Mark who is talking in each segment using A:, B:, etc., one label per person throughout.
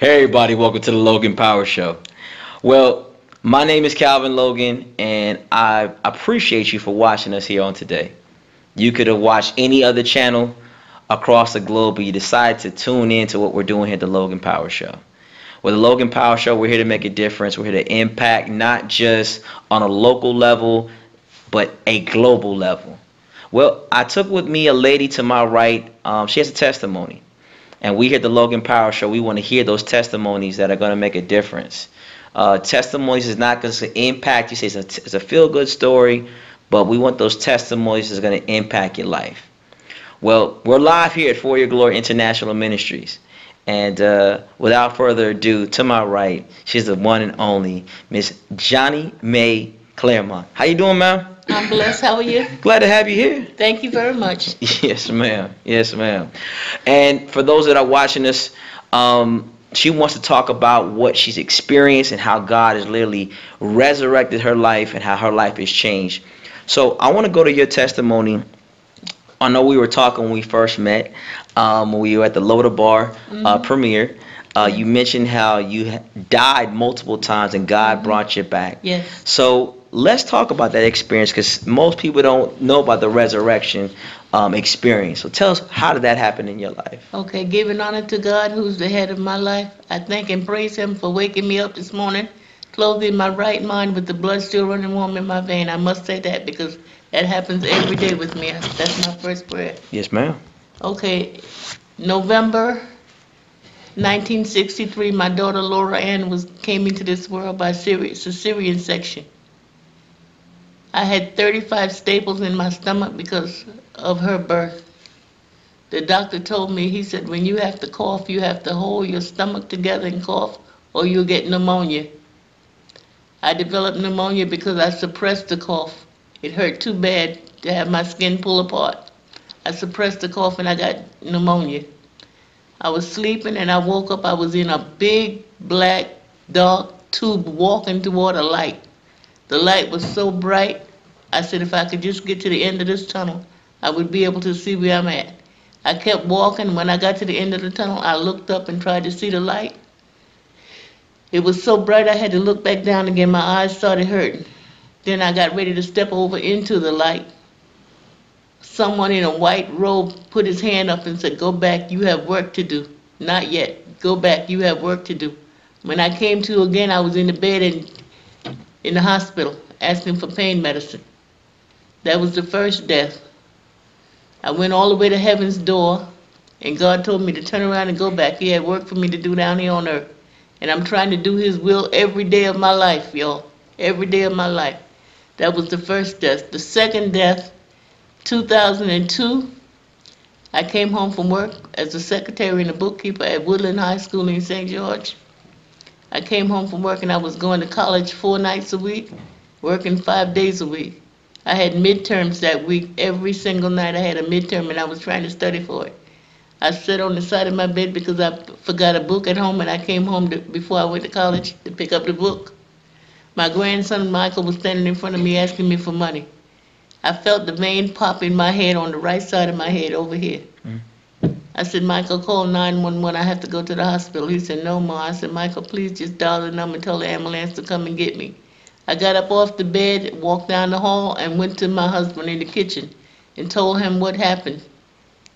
A: Hey everybody, welcome to the Logan Power Show. Well, my name is Calvin Logan, and I appreciate you for watching us here on today. You could have watched any other channel across the globe, but you decided to tune in to what we're doing here at the Logan Power Show. With the Logan Power Show, we're here to make a difference. We're here to impact not just on a local level, but a global level. Well, I took with me a lady to my right. She has a testimony. And we here at the Logan Power Show, we want to hear those testimonies that are going to make a difference. Testimonies is not going to impact you. Say it's a feel-good story, but we want those testimonies that's going to impact your life. Well, we're live here at For Your Glory International Ministries. And without further ado, to my right, she's the one and only Miss Johnnie Mae Clermont. How you doing, ma'am?
B: I'm blessed. How are you?
A: Glad to have you here.
B: Thank you very much.
A: Yes, ma'am. Yes, ma'am. And for those that are watching us, she wants to talk about what she's experienced and how God has literally resurrected her life and how her life has changed. So I want to go to your testimony. I know we were talking when we first met, when we were at the Loda Bar premiere. You mentioned how you died multiple times and God brought you back.
B: Yes.
A: So let's talk about that experience, because most people don't know about the resurrection experience. So tell us, how did that happen in your life?
B: Okay, giving honor to God, who's the head of my life. I thank and praise Him for waking me up this morning, clothed in my right mind with the blood still running warm in my vein. I must say that because that happens every day with me. That's my first prayer.
A: Yes, ma'am.
B: Okay, November 1963, my daughter Laura Ann came into this world by cesarean section. I had 35 staples in my stomach because of her birth. The doctor told me, he said, when you have to cough, you have to hold your stomach together and cough, or you'll get pneumonia. I developed pneumonia because I suppressed the cough. It hurt too bad to have my skin pull apart. I suppressed the cough and I got pneumonia. I was sleeping and I woke up. I was in a big, black, dark tube walking toward a light. The light was so bright, I said if I could just get to the end of this tunnel, I would be able to see where I'm at. I kept walking. When I got to the end of the tunnel, I looked up and tried to see the light. It was so bright I had to look back down again. My eyes started hurting. Then I got ready to step over into the light. Someone in a white robe put his hand up and said, "Go back, you have work to do." Not yet. Go back, you have work to do. When I came to again, I was in the bed and in the hospital asking for pain medicine. That was the first death. I went all the way to heaven's door, and God told me to turn around and go back. He had work for me to do down here on earth. And I'm trying to do His will every day of my life, y'all. Every day of my life. That was the first death. The second death, 2002, I came home from work as a secretary and a bookkeeper at Woodland High School in St. George. I came home from work and I was going to college 4 nights a week, working 5 days a week. I had midterms that week. Every single night I had a midterm and I was trying to study for it. I sat on the side of my bed because I forgot a book at home and I came home before I went to college to pick up the book. My grandson Michael was standing in front of me asking me for money. I felt the vein pop in my head on the right side of my head over here. I said, "Michael, call 911. I have to go to the hospital." He said, "No, Ma." I said, "Michael, please just dial the number and tell the ambulance to come and get me." I got up off the bed, walked down the hall, and went to my husband in the kitchen and told him what happened.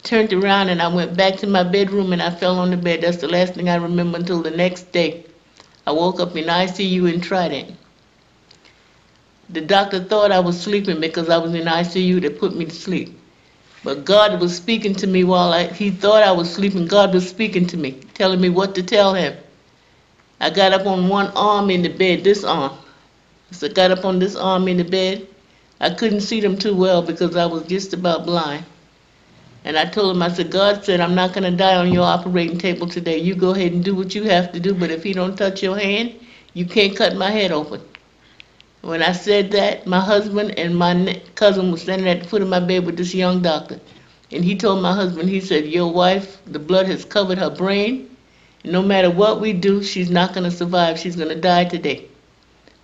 B: Turned around and I went back to my bedroom and I fell on the bed. That's the last thing I remember until the next day. I woke up in ICU in Trident. The doctor thought I was sleeping because I was in ICU. They put me to sleep. But God was speaking to me while he thought I was sleeping. God was speaking to me, telling me what to tell him. I got up on one arm in the bed, this arm. So I got up on this arm in the bed. I couldn't see them too well because I was just about blind. And I told him, I said, "God said, I'm not going to die on your operating table today. You go ahead and do what you have to do, but if He don't touch your hand, you can't cut my head open." When I said that, my husband and my cousin was standing at the foot of my bed with this young doctor. And he told my husband, he said, "Your wife, the blood has covered her brain. And no matter what we do, she's not going to survive. She's going to die today."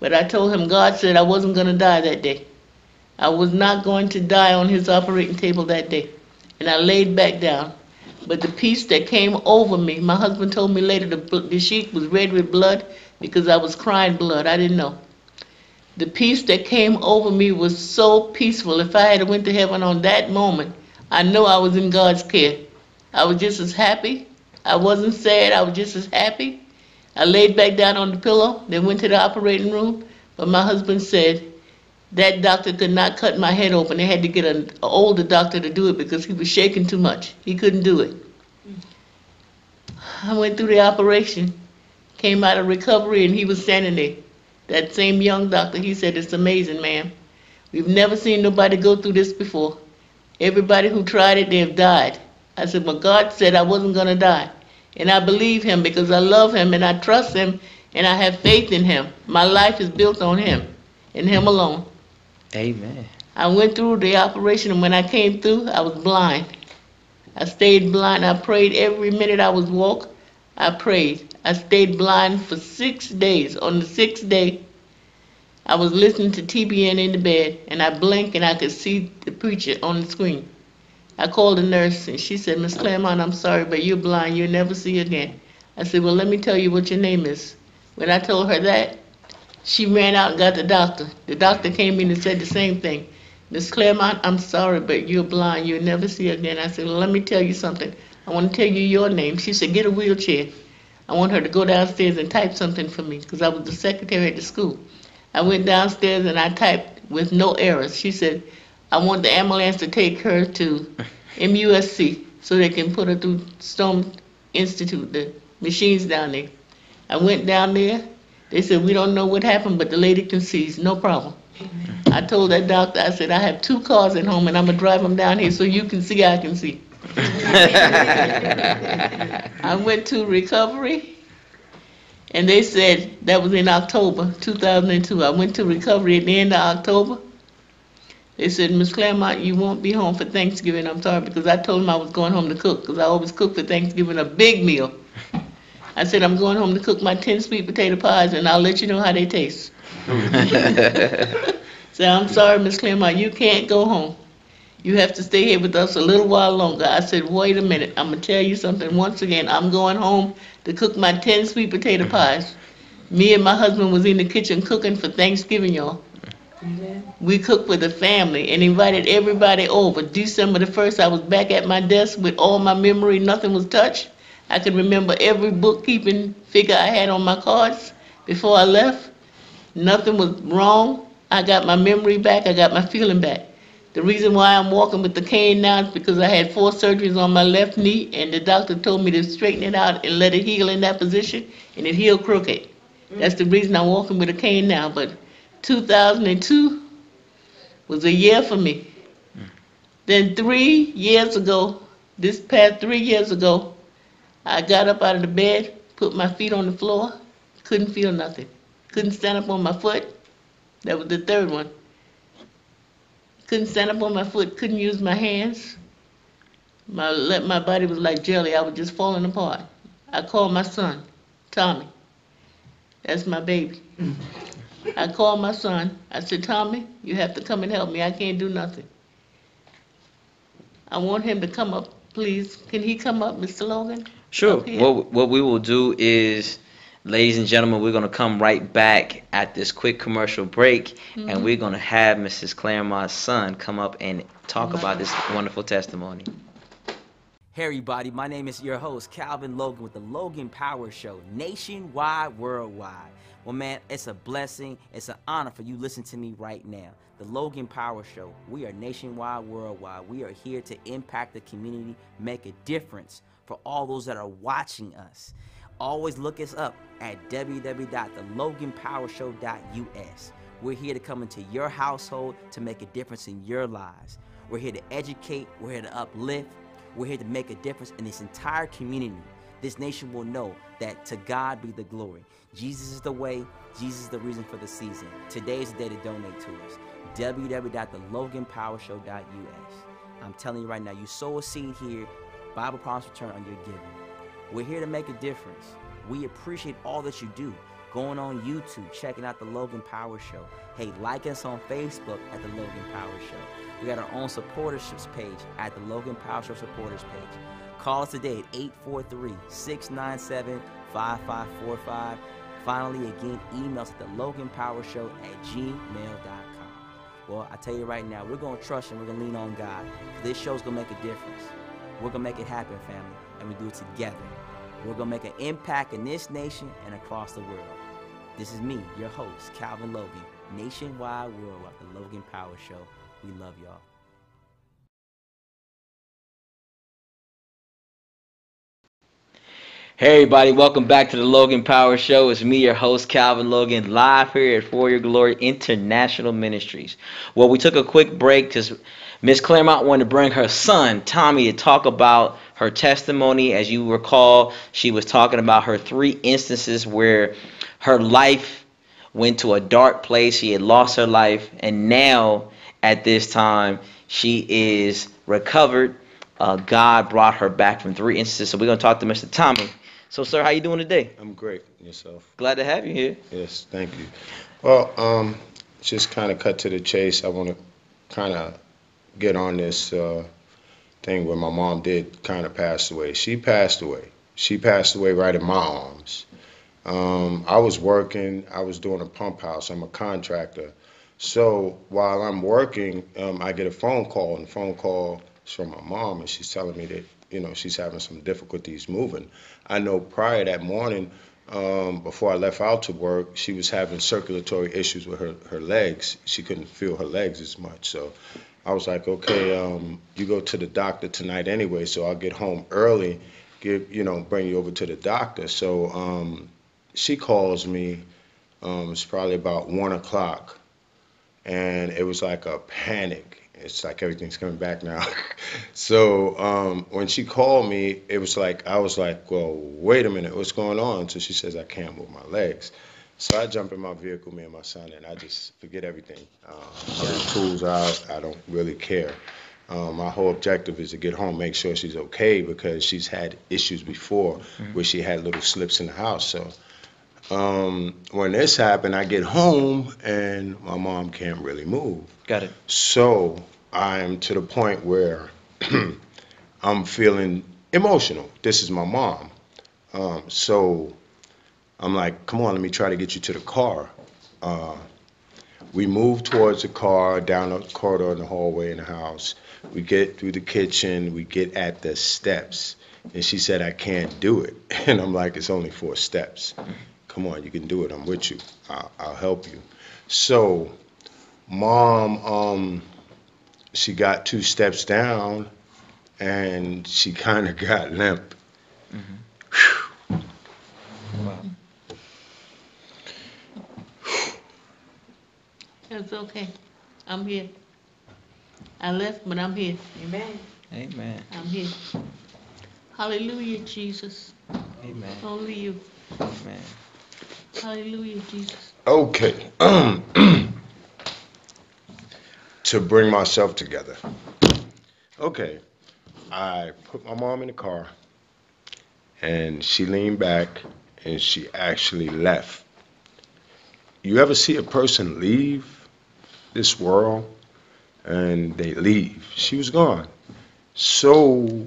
B: But I told him God said I wasn't going to die that day. I was not going to die on His operating table that day. And I laid back down. But the peace that came over me, my husband told me later the sheet was red with blood because I was crying blood. I didn't know. The peace that came over me was so peaceful. If I had went to heaven on that moment, I know I was in God's care. I was just as happy. I wasn't sad. I was just as happy. I laid back down on the pillow, then went to the operating room. But my husband said that doctor could not cut my head open. They had to get an older doctor to do it because he was shaking too much. He couldn't do it. I went through the operation, came out of recovery, and he was standing there. That same young doctor, he said, "It's amazing, ma'am. We've never seen nobody go through this before. Everybody who tried it, they've died." I said, "Well, God said I wasn't going to die." And I believe him because I love him and I trust him and I have faith in him. My life is built on him and him alone.
A: Amen.
B: I went through the operation, and when I came through, I was blind. I stayed blind. I prayed every minute I was woke. I prayed. I stayed blind for 6 days. On the 6th day, I was listening to TBN in the bed, and I blinked and I could see the preacher on the screen. I called the nurse, and she said, "Miss Clermont, I'm sorry, but you're blind. You'll never see again." I said, "Well, let me tell you what your name is." When I told her that, she ran out and got the doctor. The doctor came in and said the same thing. "Miss Clermont, I'm sorry, but you're blind. You'll never see again." I said, "Well, let me tell you something. I want to tell you your name." She said, "Get a wheelchair." I want her to go downstairs and type something for me because I was the secretary at the school. I went downstairs and I typed with no errors. She said, "I want the ambulance to take her to MUSC so they can put her through Storm Institute, the machines down there." I went down there. They said, "We don't know what happened, but the lady can see. No problem." I told that doctor, I said, "I have 2 cars at home and I'm going to drive them down here so you can see I can see." I went to recovery, and they said that was in October 2002. I went to recovery at the end of October. They said, "Miss Clermont, you won't be home for Thanksgiving." I'm sorry, because I told them I was going home to cook, because I always cook for Thanksgiving a big meal. I said, "I'm going home to cook my 10 sweet potato pies, and I'll let you know how they taste." So I'm sorry, Miss Clermont, you can't go home. You have to stay here with us a little while longer. I said, "Wait a minute. I'm going to tell you something once again. I'm going home to cook my 10 sweet potato pies." Me and my husband was in the kitchen cooking for Thanksgiving, y'all. We cooked with the family and invited everybody over. December the 1st, I was back at my desk with all my memory. Nothing was touched. I could remember every bookkeeping figure I had on my cards before I left. Nothing was wrong. I got my memory back. I got my feeling back. The reason why I'm walking with the cane now is because I had 4 surgeries on my left knee, and the doctor told me to straighten it out and let it heal in that position, and it healed crooked. That's the reason I'm walking with a cane now. But 2002 was a year for me. Then 3 years ago, this past 3 years ago, I got up out of the bed, put my feet on the floor, couldn't feel nothing. Couldn't stand up on my foot. That was the 3rd one. Couldn't stand up on my foot, couldn't use my hands. My body was like jelly. I was just falling apart. I called my son, Tommy. That's my baby. I called my son. I said, "Tommy, you have to come and help me. I can't do nothing." I want him to come up, please. Can he come up, Mr. Logan?
A: Sure.
B: Up here?
A: What we will do is, ladies and gentlemen, we're going to come right back at this quick commercial break, and we're going to have Mrs. Clermont's son come up and talk about this wonderful testimony.
C: Hey everybody, my name is your host, Calvin Logan with the Logan Power Show, nationwide, worldwide. Well, man, it's a blessing, it's an honor for you listening to me right now. The Logan Power Show, we are nationwide, worldwide. We are here to impact the community, make a difference for all those that are watching us. Always look us up at www.theloganpowershow.us. We're here to come into your household to make a difference in your lives. We're here to educate, we're here to uplift, we're here to make a difference in this entire community. This nation will know that to God be the glory. Jesus is the way, Jesus is the reason for the season. Today is the day to donate to us. www.theloganpowershow.us. I'm telling you right now, you sow a seed here, Bible promise return on your giving. We're here to make a difference. We appreciate all that you do. Going on YouTube, checking out the Logan Power Show. Hey, like us on Facebook at the Logan Power Show. We got our own supporterships page at the Logan Power Show supporters page. Call us today at 843-697-5545. Finally, again, email us at theloganpowershow@gmail.com. Well, I tell you right now, we're going to trust and we're going to lean on God. This show's going to make a difference. We're going to make it happen, family, and we do it together. We're going to make an impact in this nation and across the world. This is me, your host, Calvin Logan, nationwide, worldwide, the Logan Power Show. We love y'all.
A: Hey everybody, welcome back to the Logan Power Show. It's me, your host, Calvin Logan, live here at For Your Glory International Ministries. Well, we took a quick break because Miss Clermont wanted to bring her son, Tommy, to talk about her testimony. As you recall, she was talking about her 3 instances where her life went to a dark place. She had lost her life, and now, at this time, she is recovered. God brought her back from 3 instances. So we're going to talk to Mr. Tommy. So, sir, how you doing today?
D: I'm great. Yourself?
A: Glad to have you here.
D: Yes, thank you. Well, just kind of cut to the chase. I want to kind of get on this thing where my mom did kind of pass away. She passed away. She passed away right in my arms. I was working. I was doing a pump house. I'm a contractor. So while I'm working, I get a phone call, and the phone call is from my mom, and she's telling me that, you know, she's having some difficulties moving. I know prior that morning, before I left out to work, she was having circulatory issues with her legs. She couldn't feel her legs as much. So I was like, okay, you go to the doctor tonight anyway, so I'll get home early, bring you over to the doctor. So she calls me, it's probably about 1 o'clock, and it was like a panic. It's like everything's coming back now. So when she called me, I was like, well, wait a minute, what's going on? So she says, I can't move my legs. So I jump in my vehicle, me and my son, and I just forget everything. I put the tools out. I don't really care. My whole objective is to get home, make sure she's okay, because she's had issues before where she had little slips in the house. So when this happened, I get home, and my mom can't really move.
A: Got it.
D: So I'm to the point where I'm feeling emotional. This is my mom. So I'm like, come on, let me try to get you to the car. We move towards the car, down the corridor in the hallway in the house. We get through the kitchen. We get at the steps. And she said, I can't do it. And I'm like, it's only 4 steps. Come on, you can do it. I'm with you. I'll help you. So Mom, she got 2 steps down, and she kind of got limp.
A: Wow.
B: It's okay. I'm here. I left, but I'm here. Amen.
A: Amen.
B: I'm here. Hallelujah, Jesus.
A: Amen.
B: Only you.
A: Amen.
B: Hallelujah, Jesus.
D: Okay. To bring myself together. Okay. I put my mom in the car, and she leaned back, and she actually left. You ever see a person leave this world, and they leave? She was gone. So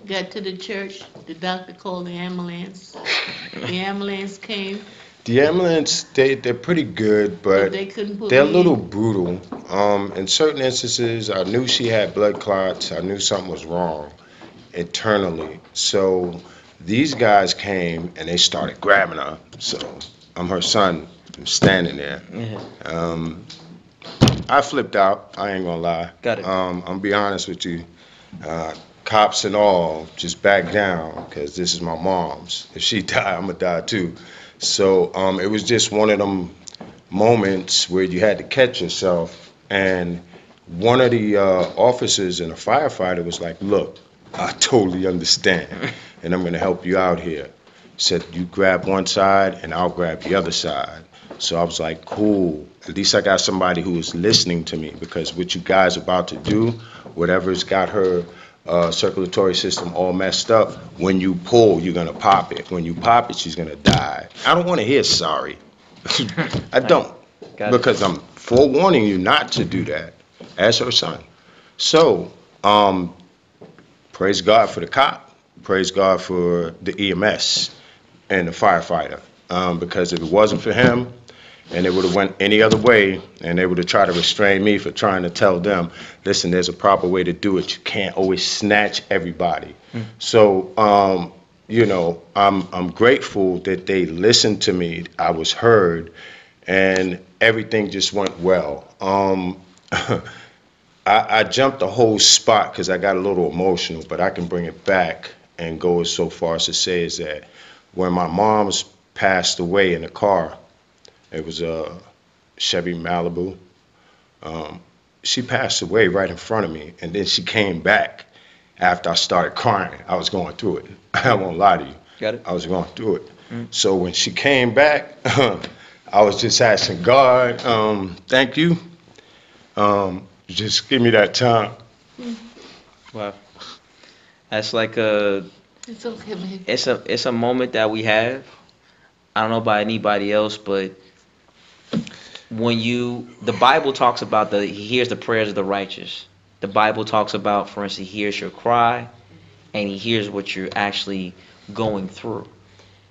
B: got to the church. The doctor called the ambulance. The ambulance came.
D: the ambulance, they're pretty good, but
B: They couldn't put
D: they're a
B: me
D: little
B: in.
D: brutal. In certain instances, I knew she had blood clots. I knew something was wrong internally. So these guys came, and they started grabbing her. So I'm her son. I'm standing there.
A: Yeah.
D: I flipped out. I ain't gonna lie.
A: Got it.
D: I'm gonna be honest with you. Cops and all, just back down, because this is my mom's. If she die, I'm gonna die too. So it was just one of them moments where you had to catch yourself. And one of the officers and a firefighter was like, look, I totally understand, and I'm gonna help you out here. Said, you grab one side and I'll grab the other side. So I was like, cool. At least I got somebody who is listening to me, because what you guys about to do, whatever's got her circulatory system all messed up, when you pull, you're going to pop it. When you pop it, she's going to die. I don't want to hear sorry. I don't. Because I'm forewarning you not to do that as her son. So, praise God for the cop. Praise God for the EMS and the firefighter. Because if it wasn't for him, and it would have went any other way, and they would have tried to restrain me for trying to tell them, listen, there's a proper way to do it. You can't always snatch everybody. So, you know, I'm grateful that they listened to me. I was heard, and everything just went well. I jumped the whole spot because I got a little emotional, but I can bring it back and go so far as to say is that when my mom's passed away in the car, it was a Chevy Malibu. She passed away right in front of me, and then she came back after I started crying. I was going through it. I won't lie to you.
A: Got it.
D: I was going through it. So when she came back, I was just asking God, thank you. Just give me that time.
A: Wow. That's like a.
B: It's okay, baby.
A: It's a moment that we have. I don't know about anybody else, but when the Bible talks about he hears the prayers of the righteous. The Bible talks about, for instance, he hears your cry, and he hears what you're actually going through.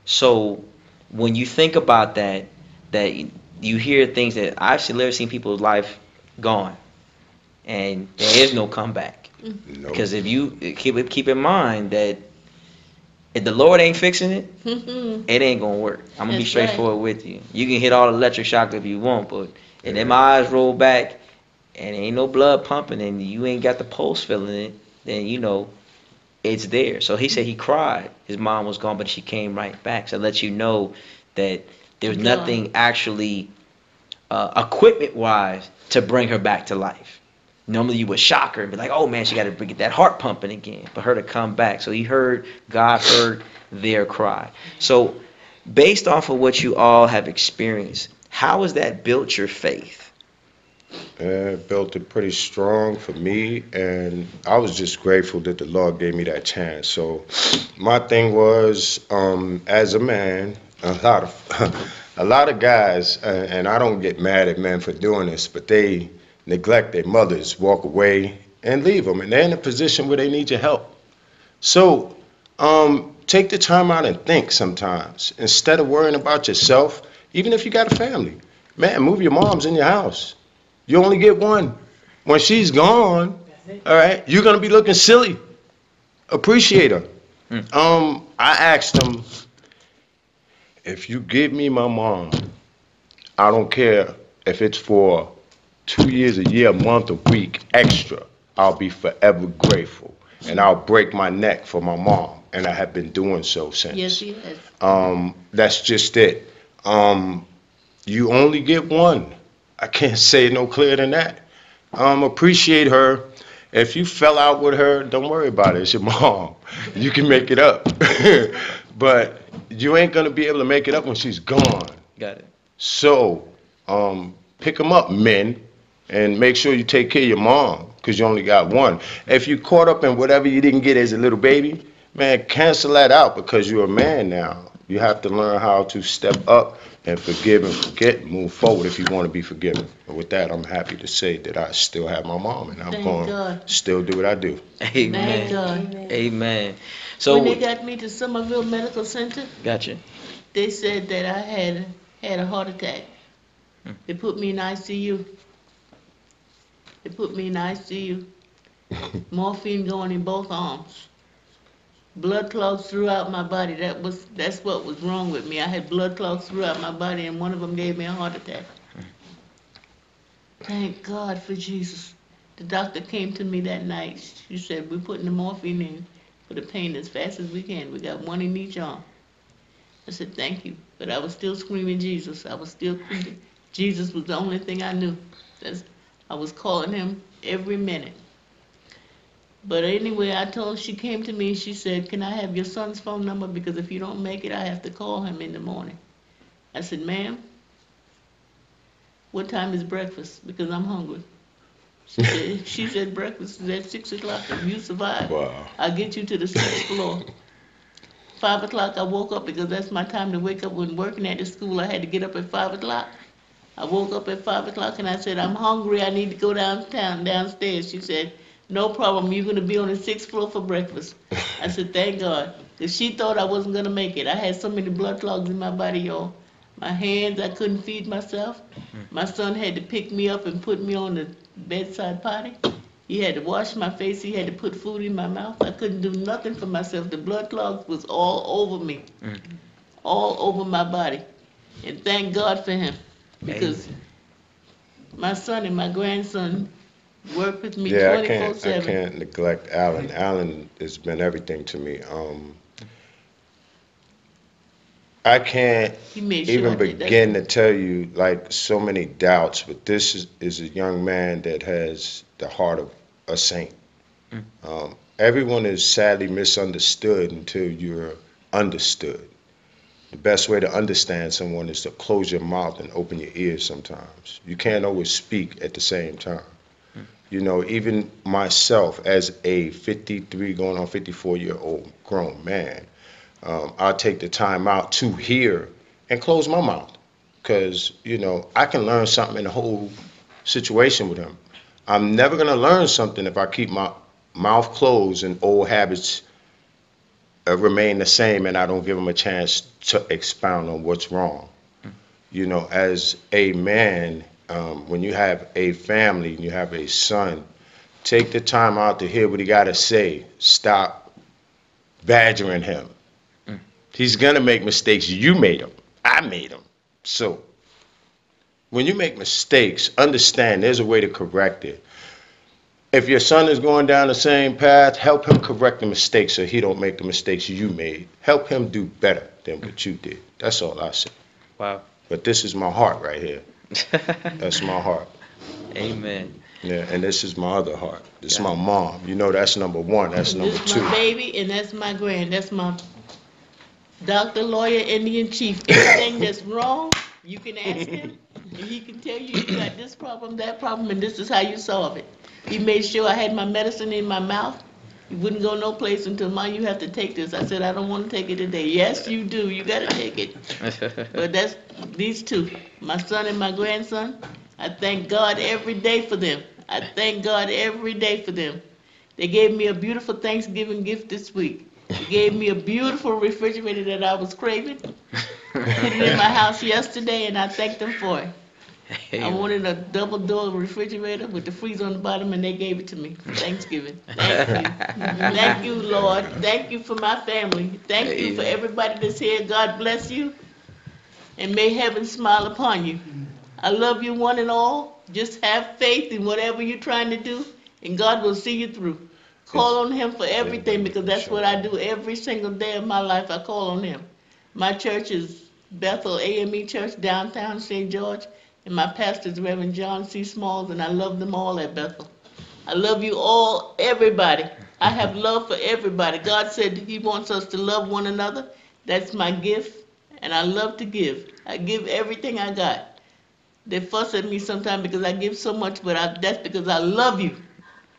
A: So when you think about that you hear things that I've literally seen people's life gone, and there is no comeback.
D: No.
A: Because if you keep in mind that if the Lord ain't fixing it, it ain't gonna work. I'm gonna be
B: That's
A: straightforward with you. You can hit all the electric shock if you want, but if them eyes roll back and ain't no blood pumping and you ain't got the pulse feeling it, then you know it's there. So he said he cried. His mom was gone, but she came right back. So it lets you know that there's nothing actually equipment-wise to bring her back to life. Normally you would shock her and be like, oh man, she got to get that heart pumping again. For her to come back. So God heard their cry. So based off of what you all have experienced, how has that built your faith?
D: It built it pretty strong for me, and I was just grateful that the Lord gave me that chance. So my thing was, as a man, a lot of guys, and I don't get mad at men for doing this, but they neglect their mothers, walk away, and leave them, and they're in a position where they need your help. So take the time out and think sometimes. Instead of worrying about yourself, even if you got a family, man, move your moms in your house. You only get one. When she's gone, all right, you're going to be looking silly. Appreciate her. I asked them, if you give me my mom, I don't care if it's for 2 years, a year, a month, a week extra, I'll be forever grateful. And I'll break my neck for my mom. And I have been doing so since.
B: Yes, he has.
D: That's just it. You only get one. I can't say no clearer than that. Appreciate her. If you fell out with her, don't worry about it. It's your mom. You can make it up. But you ain't going to be able to make it up when she's gone.
A: Got it.
D: So pick them up, men, and make sure you take care of your mom, because you only got one. If you caught up in whatever you didn't get as a little baby, man, cancel that out, because you're a man now. You have to learn how to step up and forgive and forget, move forward if you want to be forgiven. And with that, I'm happy to say that I still have my mom, and I'm going to still do what I do.
A: Amen.
B: Thank God.
A: Amen. So
B: When they got me to Somerville Medical Center,
A: gotcha.
B: they said that I had a heart attack. They put me in ICU. Morphine going in both arms. Blood clots throughout my body. That's what was wrong with me. I had blood clots throughout my body, and one of them gave me a heart attack. Thank God for Jesus. The doctor came to me that night. She said, we're putting the morphine in for the pain as fast as we can. We got one in each arm. I said, thank you. But I was still screaming Jesus. Jesus was the only thing I knew. I was calling him every minute. But anyway, she came to me and she said, can I have your son's phone number? Because if you don't make it, I have to call him in the morning. I said, ma'am, what time is breakfast? Because I'm hungry. She said breakfast is at 6 o'clock. If you survive,
D: Wow.
B: I'll get you to the 6th floor. 5 o'clock I woke up because that's my time to wake up. When working at the school, I had to get up at 5 o'clock. I woke up at 5 o'clock and I said, I'm hungry. I need to go downstairs. She said, no problem. You're going to be on the 6th floor for breakfast. I said, thank God. Because she thought I wasn't going to make it. I had so many blood clogs in my body, y'all. My hands, I couldn't feed myself. My son had to pick me up and put me on the bedside potty. He had to wash my face. He had to put food in my mouth. I couldn't do nothing for myself. The blood clogs was all over me, all over my body. And thank God for him, because my son and my grandson work with me 24/7.
D: I can't neglect Alan. Alan has been everything to me. I can't even begin to tell you, like, so many doubts, but this is a young man that has the heart of a saint. Everyone is sadly misunderstood until you're understood. The best way to understand someone is to close your mouth and open your ears sometimes. You can't always speak at the same time. You know, even myself as a 53 going on 54-year-old grown man, I'll take the time out to hear and close my mouth, because, you know, I can learn something in the whole situation with him. I'm never going to learn something if I keep my mouth closed and old habits remain the same and I don't give him a chance to expound on what's wrong. You know, as a man, when you have a family and you have a son, take the time out to hear what he got to say. Stop badgering him. He's going to make mistakes. You made them. I made them. So when you make mistakes, understand there's a way to correct it. If your son is going down the same path, help him correct the mistakes so he don't make the mistakes you made. Help him do better than what you did. That's all I say.
A: Wow.
D: But this is my heart right here. That's my heart.
A: Amen.
D: Yeah, and this is my other heart. This is my mom. You know, that's number one. That's number two.
B: This is my baby, and that's my grand. That's my doctor, lawyer, Indian chief. Anything that's wrong, you can ask him, and he can tell you got this problem, that problem, and this is how you solve it. He made sure I had my medicine in my mouth. You wouldn't go no place until, Mom, you have to take this. I said, I don't want to take it today. Yes, you do. You got to take it. But that's these two, my son and my grandson. I thank God every day for them. I thank God every day for them. They gave me a beautiful Thanksgiving gift this week. They gave me a beautiful refrigerator that I was craving. Put it in my house yesterday, and I thanked them for it. I wanted a double-door refrigerator with the freezer on the bottom, and they gave it to me for Thanksgiving. Thank you. Thank you, Lord. Thank you for my family. Thank you for everybody that's here. God bless you, and may heaven smile upon you. I love you one and all. Just have faith in whatever you're trying to do, and God will see you through. Call on him for everything, because that's what I do every single day of my life. I call on him. My church is Bethel AME Church, downtown St. George. And my pastor is Reverend John C. Smalls, and I love them all at Bethel. I love you all, everybody. I have love for everybody. God said he wants us to love one another. That's my gift, and I love to give. I give everything I got. They fuss at me sometimes because I give so much, but that's because I love you.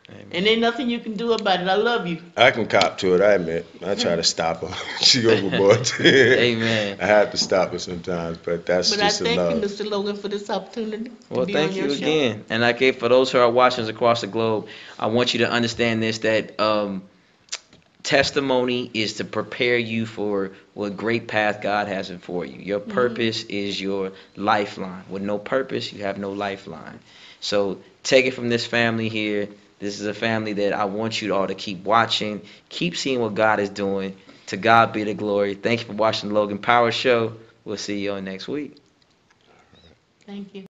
B: Amen. And ain't nothing you can do about it. I love you.
D: I can cop to it, I admit. I try to stop her. She overboard.
A: Amen.
D: I have to stop her sometimes, but that's just enough.
B: But I thank you, Mr. Logan, for this opportunity
A: Well,
B: to be on your show.
A: Thank you again. And like, for those who are watching us across the globe, I want you to understand this, that testimony is to prepare you for what great path God has in for you. Your purpose is your lifeline. With no purpose, you have no lifeline. So take it from this family here. This is a family that I want you all to keep watching, keep seeing what God is doing. To God be the glory. Thank you for watching the Logan Power Show. We'll see you on next week.
B: Thank you.